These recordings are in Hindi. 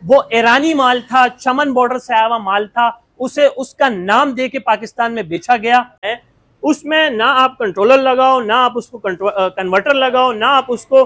वो ईरानी माल था, चमन बॉर्डर से आया हुआ माल था, उसे उसका नाम दे के पाकिस्तान में बेचा गया है। उसमें ना आप कंट्रोलर लगाओ, ना आप उसको कन्वर्टर लगाओ, ना आप उसको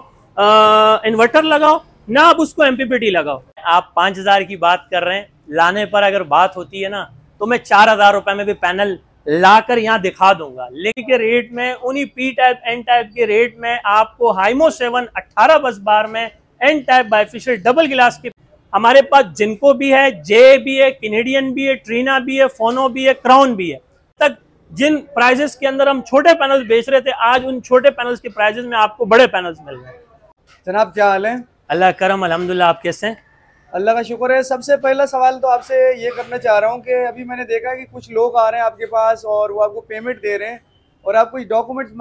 इन्वर्टर लगाओ, ना आप उसको एमपीपीटी लगाओ। आप 5000 की बात कर रहे हैं, लाने पर अगर बात होती है ना तो मैं 4000 रुपए में भी पैनल लाकर यहाँ दिखा दूंगा। लेकिन के रेट में, उन्हीं पी टाइप एन टाइप के रेट में आपको हाइमो 7 18 बस बार में एन टाइप बाइफेशियल डबल गिलास के हमारे पास जिनको भी है, जे भी है, कैनेडियन भी है, ट्रीना भी है, फोनो भी है, क्राउन भी है। तक जिन प्राइजेस के अंदर हम छोटे पैनल्स बेच रहे थे, आज उन छोटे पैनल्स के प्राइजेस में आपको बड़े पैनल्स मिल रहे हैं। जनाब क्या हाल है? अल्लाह करम, अल्हम्दुलिल्लाह। आप कैसे हैं? अल्लाह का शुक्र है। सबसे पहला सवाल तो आपसे ये करना चाह रहा हूँ कि अभी मैंने देखा कि कुछ लोग आ रहे हैं आपके पास और वो आपको पेमेंट दे रहे हैं और आप कुछ डॉक्यूमेंट्स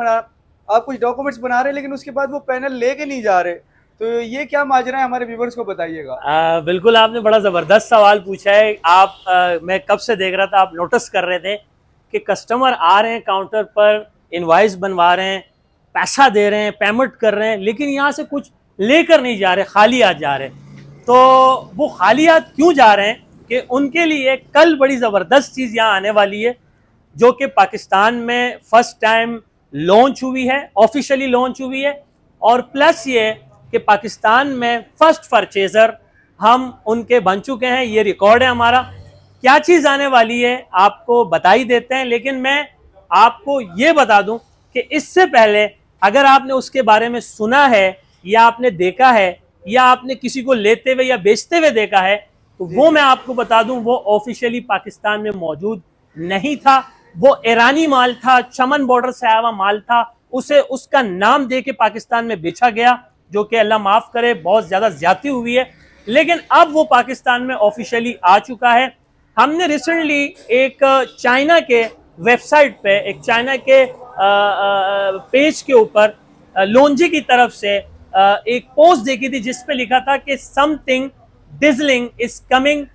बना रहे हैं, लेकिन उसके बाद वो पैनल लेके नहीं जा रहे, तो ये क्या माजरा है? हमारे व्यूवर्स को बताइएगा। बिल्कुल, आपने बड़ा ज़बरदस्त सवाल पूछा है। मैं कब से देख रहा था, आप नोटिस कर रहे थे कि कस्टमर आ रहे हैं काउंटर पर, इनवाइस बनवा रहे हैं, पैसा दे रहे हैं, पेमेंट कर रहे हैं, लेकिन यहाँ से कुछ लेकर नहीं जा रहे, खाली हाथ जा रहे हैं। तो वो खाली हाथ क्यों जा रहे हैं कि उनके लिए कल बड़ी ज़बरदस्त चीज़ यहाँ आने वाली है, जो कि पाकिस्तान में फर्स्ट टाइम लॉन्च हुई है, ऑफिशियली लॉन्च हुई है। और प्लस ये कि पाकिस्तान में फर्स्ट परचेजर हम उनके बन चुके हैं, ये रिकॉर्ड है हमारा। क्या चीज़ आने वाली है आपको बता ही देते हैं, लेकिन मैं आपको ये बता दूं कि इससे पहले अगर आपने उसके बारे में सुना है या आपने देखा है या आपने किसी को लेते हुए या बेचते हुए देखा है, तो वो मैं आपको बता दूं, वो ऑफिशियली पाकिस्तान में मौजूद नहीं था। वो ईरानी माल था, चमन बॉर्डर से आया हुआ माल था, उसे उसका नाम दे के पाकिस्तान में बेचा गया, जो कि अल्लाह माफ करे बहुत ज्यादा ज्यादती हुई है। लेकिन अब वो पाकिस्तान में ऑफिशियली आ चुका है। हमने रिसेंटली एक चाइना के वेबसाइट पे, एक चाइना के पेज के ऊपर लोन्जी की तरफ से एक पोस्ट देखी थी जिसपे लिखा था कि something dazzling is coming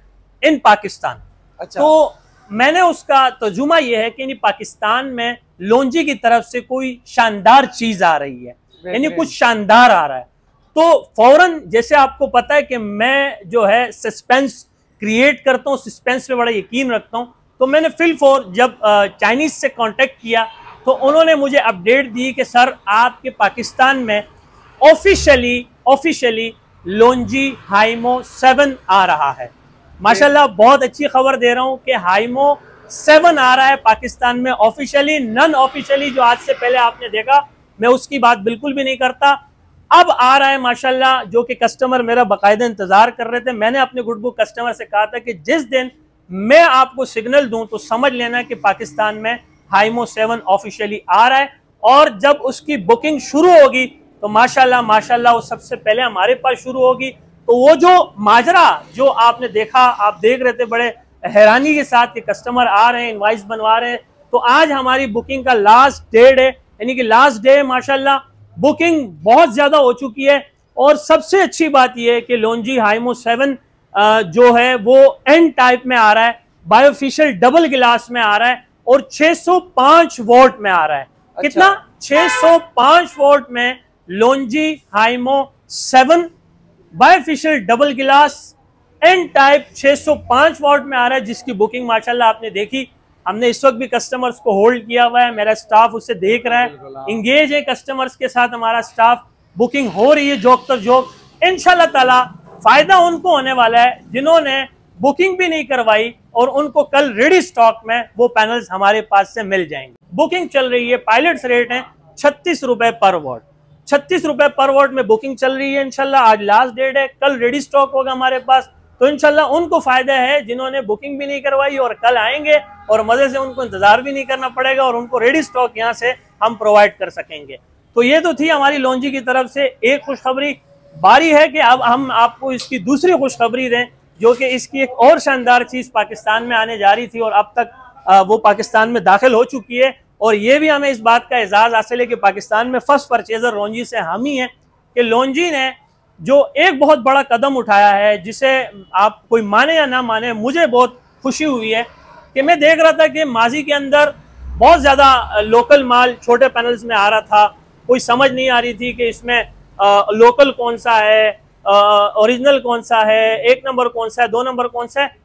in Pakistan. अच्छा। तो मैंने उसका तर्जुमा यह है कि पाकिस्तान में लोन्जी की तरफ से कोई शानदार चीज आ रही है, यानी कुछ शानदार आ रहा है। तो फौरन, जैसे आपको पता है कि मैं जो है सस्पेंस क्रिएट करता हूँ, सस्पेंस पे बड़ा यकीन रखता हूँ, तो मैंने फिलफौर जब चाइनीज से कांटेक्ट किया तो उन्होंने मुझे अपडेट दी कि सर आपके पाकिस्तान में ऑफिशियली लोन्जी हाइमो 7 आ रहा है। माशाल्लाह, बहुत अच्छी खबर दे रहा हूं कि हाइमो 7 आ रहा है पाकिस्तान में ऑफिशियली। नॉन ऑफिशियली जो आज से पहले आपने देखा, मैं उसकी बात बिल्कुल भी नहीं करता। अब आ रहा है माशाल्लाह, जो कि कस्टमर मेरा बाकायदा इंतजार कर रहे थे। मैंने अपने गुड बुक कस्टमर से कहा था कि जिस दिन मैं आपको सिग्नल दूं तो समझ लेना कि पाकिस्तान में हाइमो 7 ऑफिशियली आ रहा है, और जब उसकी बुकिंग शुरू होगी तो माशाल्लाह वो सबसे पहले हमारे पास शुरू होगी। तो वो जो माजरा जो आपने देखा, आप देख रहे थे बड़े हैरानी के साथ कि कस्टमर आ रहे हैं, इनवाइस बनवा रहे हैं, तो आज हमारी बुकिंग का लास्ट डेट है, यानी कि लास्ट डे है। माशाल्लाह बुकिंग बहुत ज्यादा हो चुकी है। और सबसे अच्छी बात यह है कि लोन्जी हाइमो 7 जो है वो एन टाइप में आ रहा है, बायोफिशियल डबल गिलास में आ रहा है, और 605 वोल्ट में आ रहा है। अच्छा। कितना? 605 वोल्ट में लोन्जी हाइमो 7 बायोफिशियल डबल गिलास एन टाइप 605 वोल्ट में आ रहा है, जिसकी बुकिंग माशाल्लाह आपने देखी। हमने इस वक्त भी कस्टमर्स को होल्ड किया हुआ है, मेरा स्टाफ उसे देख रहा है, इंगेज है कस्टमर्स के साथ हमारा स्टाफ, बुकिंग हो रही है जोक तर जोक। इंशाल्लाह ताला फायदा उनको होने वाला है जिन्होंने बुकिंग भी नहीं करवाई, और उनको कल रेडी स्टॉक में वो पैनल्स हमारे पास से मिल जाएंगे। बुकिंग चल रही है, पायलट्स रेट है 36 रुपए पर वॉट, 36 रुपए पर वॉट में बुकिंग चल रही है। इंशाल्लाह आज लास्ट डेट है, कल रेडी स्टॉक होगा हमारे पास। तो इंशाल्लाह उनको फायदा है जिन्होंने बुकिंग भी नहीं करवाई, और कल आएंगे और मजे से उनको इंतजार भी नहीं करना पड़ेगा, और उनको रेडी स्टॉक यहाँ से हम प्रोवाइड कर सकेंगे। तो ये तो थी हमारी लोन्जी की तरफ से एक खुशखबरी। बारी है कि अब हम आपको इसकी दूसरी खुशखबरी दें, जो कि इसकी एक और शानदार चीज पाकिस्तान में आने जा रही थी और अब तक वो पाकिस्तान में दाखिल हो चुकी है। और ये भी हमें इस बात का एजाज हासिल है कि पाकिस्तान में फर्स्ट परचेजर लोन्जी से हम ही हैं, कि लोन्जी ने जो एक बहुत बड़ा कदम उठाया है, जिसे आप कोई माने या ना माने, मुझे बहुत खुशी हुई है कि मैं देख रहा था कि माजी के अंदर बहुत ज़्यादा लोकल माल छोटे पैनल्स में आ रहा था, कोई समझ नहीं आ रही थी कि इसमें लोकल कौन सा है, ओरिजिनल कौन सा है, 1 नंबर कौन सा है, 2 नंबर कौन सा है।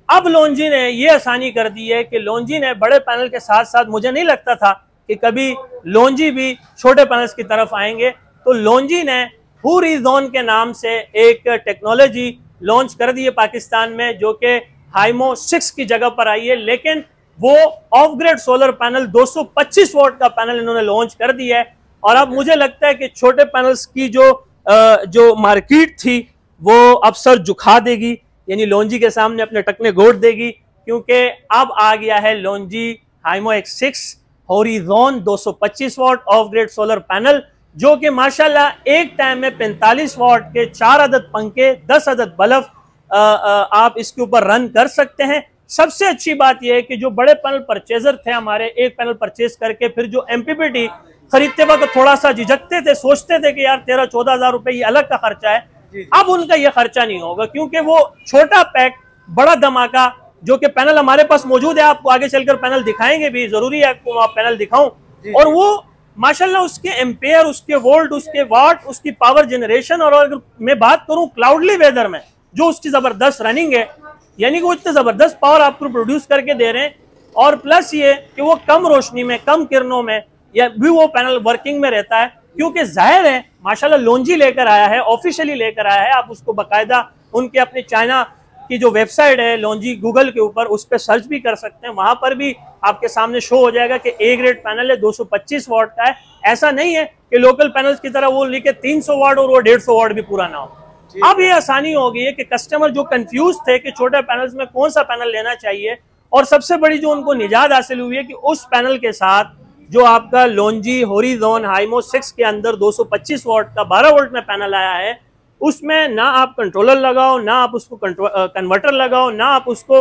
अब लोन्जी ने ये आसानी कर दी है कि लोन्जी ने बड़े पैनल के साथ साथ, मुझे नहीं लगता था कि कभी लोन्जी भी छोटे पैनल्स की तरफ आएंगे, तो लोन्जी ने होरिज़ोन के नाम से एक टेक्नोलॉजी लॉन्च कर दी है पाकिस्तान में, जो कि हाइमो 6 की जगह पर आई है। लेकिन वो of grid solar panel 225 what का पैनल इन्होंने लॉन्च कर दिया है। और अब मुझे लगता है कि छोटे पैनल्स की जो मार्केट थी वो अब सर झुका देगी, यानी लोन्जी के सामने अपने टकने गोड़ देगी, क्योंकि अब आ गया है लोन्जी हाइमो X6 होरिज़ोन 225 what of grid solar panel, जो कि माशाल्लाह एक टाइम में 45 वॉट के 4 अदद पंखे, 10 अदद बल्ब आप इसके ऊपर रन कर सकते हैं। सबसे अच्छी बात यह है कि जो बड़े पैनल परचेजर थे हमारे, एक पैनल परचेज करके फिर जो MPPT खरीदते वक्त थोड़ा सा झिझकते थे, सोचते थे कि यार 13-14 हज़ार रुपए ये अलग का खर्चा है, अब उनका ये खर्चा नहीं होगा, क्योंकि वो छोटा पैक बड़ा धमाका जो कि पैनल हमारे पास मौजूद है, आपको आगे चलकर पैनल दिखाएंगे भी, जरूरी है आपको पैनल दिखाऊं, और वो माशाल्लाह उसके एम्पेयर, उसके वोल्ट, उसके वाट, उसकी पावर जनरेशन, और अगर मैं बात करूं क्लाउडली वेदर में जो उसकी जबरदस्त रनिंग है, यानी कि वो इतने जबरदस्त पावर आपको प्रोड्यूस करके दे रहे हैं, और प्लस ये कि वो कम रोशनी में, कम किरणों में या भी वो पैनल वर्किंग में रहता है, क्योंकि जाहिर है माशाल्लाह लोन्जी लेकर आया है, ऑफिशियली लेकर आया है। आप उसको बाकायदा उनके अपने चाइना की जो वेबसाइट है लोन्जी, गूगल के ऊपर उस पर सर्च भी कर सकते हैं, वहां पर भी आपके सामने शो हो जाएगा कि ए ग्रेड पैनल है, 225 वॉट का है। ऐसा नहीं है कि लोकल पैनल्स की तरह वो लिखे 300 वाट और वो 150 वाट भी पूरा ना हो। अब ये आसानी हो गई है कि कस्टमर जो कंफ्यूज थे कि छोटे पैनल्स में कौन सा पैनल लेना चाहिए, और सबसे बड़ी जो उनको निजात हासिल हुई है कि उस पैनल के साथ जो आपका लोन्जी होरिज़ोन हाइमो 6 के अंदर 225 वॉट का 12 वोल्ट में पैनल आया है, उसमें ना आप कंट्रोलर लगाओ, ना आप उसको कन्वर्टर लगाओ, ना आप उसको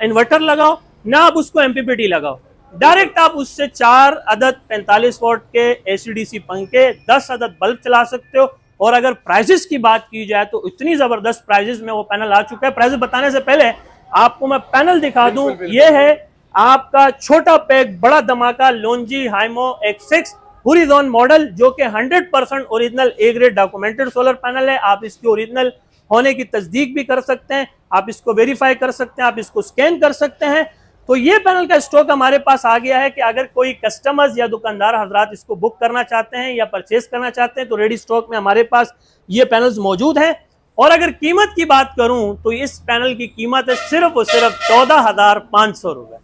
इन्वर्टर लगाओ, ना आप उसको MPPT लगाओ, डायरेक्ट आप उससे 4 अदद 45 वॉट के ACDC पंखे, 10 अदद बल्ब चला सकते हो। और अगर प्राइजेस की बात की जाए तो इतनी जबरदस्त प्राइजेस में वो पैनल आ चुका है। प्राइजेस बताने से पहले आपको मैं पैनल दिखा दूं, ये है आपका छोटा पैक बड़ा धमाका लोन्जी हाइमो X6 होरिज़ोन मॉडल, जो कि 100% original A grade documented solar panel है। आप इसके ओरिजिनल होने की तस्दीक भी कर सकते हैं, आप इसको वेरीफाई कर सकते हैं, आप इसको स्कैन कर सकते हैं। तो ये पैनल का स्टॉक हमारे पास आ गया है कि अगर कोई कस्टमर्स या दुकानदार हजरात इसको बुक करना चाहते हैं या परचेज करना चाहते हैं तो रेडी स्टॉक में हमारे पास ये पैनल्स मौजूद हैं। और अगर कीमत की बात करूं तो इस पैनल की कीमत है सिर्फ और सिर्फ 14,500 रुपए।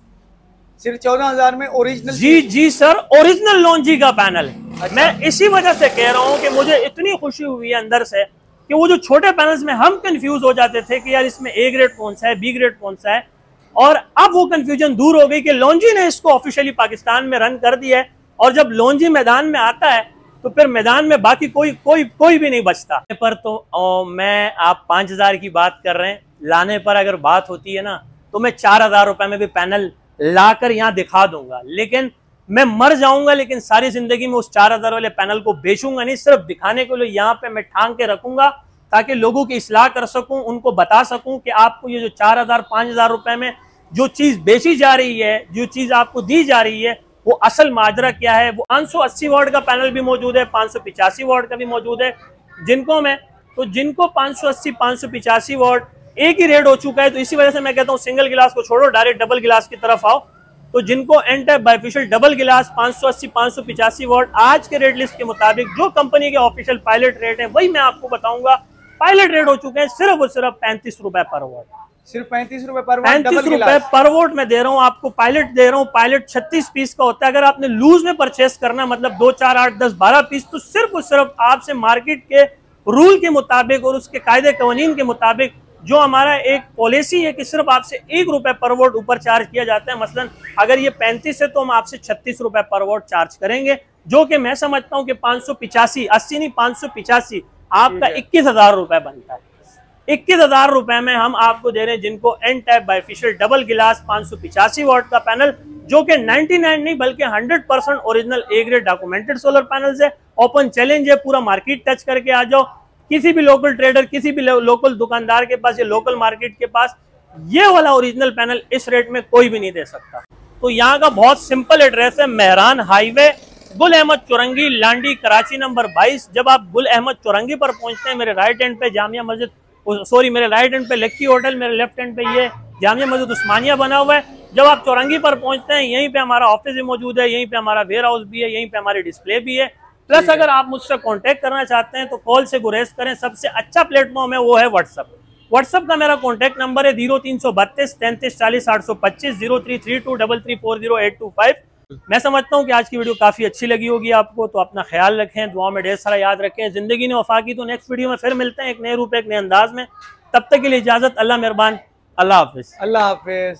सिर्फ 14,000 में ओरिजिनल? जी सर, ओरिजिनल लोन्जी का पैनल है। अच्छा। मैं इसी वजह से कह रहा हूं कि मुझे इतनी खुशी हुई है अंदर से कि वो जो छोटे पैनल्स में हम कंफ्यूज हो जाते थे कि यार इसमें ए ग्रेड कौन सा है, बी ग्रेड कौन सा है, और अब वो कंफ्यूजन दूर हो गई कि लोन्जी ने इसको ऑफिशियली पाकिस्तान में रन कर दिया है। और जब लोन्जी मैदान में आता है तो फिर मैदान में बाकी कोई भी नहीं बचता। पर तो मैं आप 5,000 की बात कर रहे हैं, लाने पर अगर बात होती है ना तो मैं 4,000 रुपए में भी पैनल लाकर यहाँ दिखा दूंगा, लेकिन मैं मर जाऊंगा लेकिन सारी जिंदगी में उस 4,000 वाले पैनल को बेचूंगा नहीं। सिर्फ दिखाने के लिए यहाँ पे मैं ठांग के रखूंगा ताकि लोगों की इस्लाह कर सकूं, उनको बता सकूं कि आपको ये जो 4,000-5,000 रुपए में जो चीज बेची जा रही है, जो चीज आपको दी जा रही है, वो असल माजरा क्या है। वो 580 वाट का पैनल भी मौजूद है, 585 वाट का भी मौजूद है। जिनको 580 585 वाट एक ही रेट हो चुका है, तो इसी वजह से मैं कहता हूँ सिंगल गिलास को छोड़ो, डायरेक्ट डबल गिलास की तरफ आओ। तो जिनको एन टाइप बाइफेशियल डबल गिलास 580 585 वाट आज के रेट लिस्ट के मुताबिक जो कंपनी के ऑफिशियल पायलट रेट है वही मैं आपको बताऊंगा। पायलट रेट हो चुके हैं सिर्फ और सिर्फ 35 रुपए पर वोट। सिर्फ 35 रुपए पर वोट, 35 रुपए पर वोट में दे रहा हूँ आपको, पायलट दे रहा हूँ। पायलट 36 पीस का होता है, अगर आपने लूज में परचेस करना मतलब 2, 4, 8, 10, 12 पीस, तो सिर्फ और सिर्फ आपसे मार्केट के रूल के मुताबिक और उसके कायदे कवानीन के मुताबिक जो हमारा एक पॉलिसी है कि सिर्फ आपसे 1 रुपए पर वोट ऊपर चार्ज किया जाता है। मसलन अगर ये 35 है तो हम आपसे 36 रुपए पर वोट चार्ज करेंगे, जो कि मैं समझता हूं कि 585 80 नहीं 585 आपका 21,000 रुपए बनता है। 21,000 रुपए में हम आपको दे रहे हैं जिनको एन टाइप बाइफेशियल डबल गिलास 585 वाट का पैनल, जो कि 99 नहीं बल्कि 100% original A grade documented solar panels है। ओपन चैलेंज है, पूरा मार्केट टच करके आ जाओ। किसी भी लोकल ट्रेडर, किसी भी लोकल दुकानदार के पास या लोकल मार्केट के पास ये वाला ओरिजिनल पैनल इस रेट में कोई भी नहीं दे सकता। तो यहाँ का बहुत सिंपल एड्रेस है, मेहरान हाईवे गुल अहमद चौरंगी, लांडी, कराची नंबर 22। जब आप गुल अहमद चौरंगी पर पहुंचते हैं, मेरे राइट हैंड पे जामिया मस्जिद, सॉरी मेरे राइट हैंड पे लक्की होटल, मेरे लेफ्ट हैंड पे ये जामिया मस्जिद उस्मानिया बना हुआ है। जब आप चौरंगी पर पहुंचते हैं, यहीं पे हमारा ऑफिस भी मौजूद है, यहीं पे हमारा वेयर हाउस भी है, यहीं पे हमारी डिस्प्ले भी है। प्लस अगर आप मुझसे कांटेक्ट करना चाहते हैं तो कॉल से गुरेज करें। सबसे अच्छा प्लेटफॉर्म है वो है व्हाट्सअप। व्हाट्सअप का मेरा कॉन्टैक्ट नंबर है 0332 33 40 825 0332 3340 825। मैं समझता हूँ कि आज की वीडियो काफी अच्छी लगी होगी आपको, तो अपना ख्याल रखें, दुआ में ढेर सारा याद रखें। जिंदगी ने वफा की। तो नेक्स्ट वीडियो में फिर मिलते हैं एक नए रूप एक नए अंदाज में। तब तक के लिए इजाजत। अल्लाह मेहरबान। अल्लाह हाफिज। अल्लाह हाफिज।